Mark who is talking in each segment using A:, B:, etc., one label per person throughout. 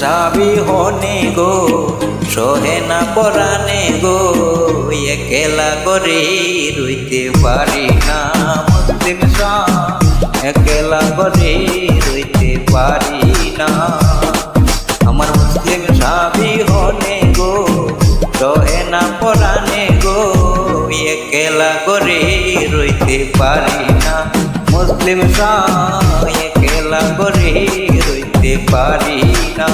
A: সাবি হনে গো সহে না পরানে গো একলা করে রইতে পারি না মুসলিম একলা করে রইতে পারি না আমার মুসলিম সাবি হনে গো সহে না পরানে গো একলা করে রইতে পারি না মুসলিম একলা করে রইতে পারি না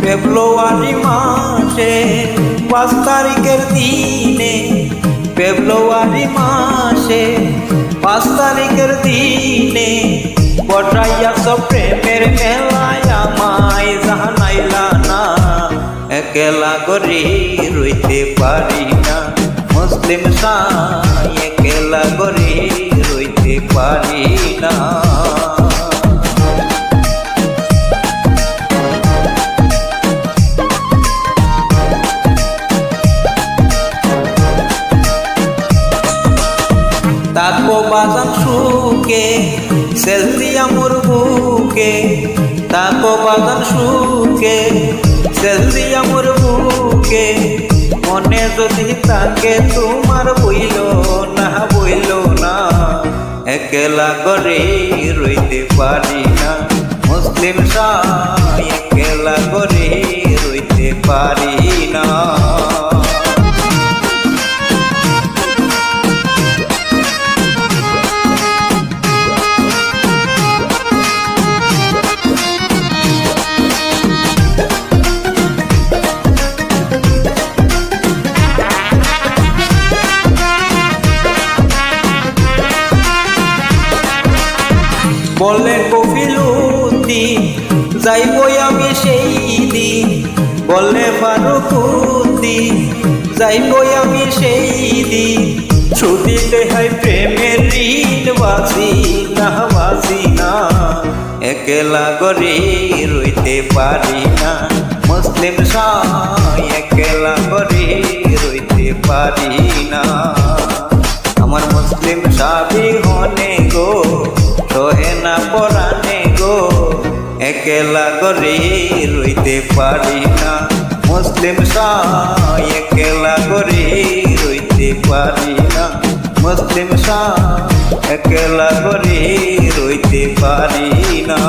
A: ফেব্রুয়ারি মাসে 5 তারিখের দিনে ফেব্রুয়ারি মাসে 5 তারিখের দিনে বটাইয়াছ প্রেমের মেলায় আমায় জানাইলা না একলা করে রইতে পারি না মুসলিম একলা করে রইতে পারি না তাকো বাজান সুকে সেলদিয়া মোর বুকে তাকো বাজান সুকে সেলদিয়া মোর বুকে মনে যদি তাকে তোমার বইল না একলা করে রইতে পারি না মুসলিম একলা করে রইতে পারি না বলে কফিলুদ্দিন যাইবই আমি সেই দিন বলে ফারুকুদ্দিন যাইবই আমি সেই দিন ছুটিতে হয় প্রেমের ঋণ বাসি না একলা করে রইতে পারি না মুসলিম একলা করে রইতে পারি না আমার মুসলিম সাবি হনে গো সহে না পরানে গো একলা করে রইতে পারি না মুসলিম একলা করে রইতে পারি না মুসলিম একলা করে রইতে পারি না।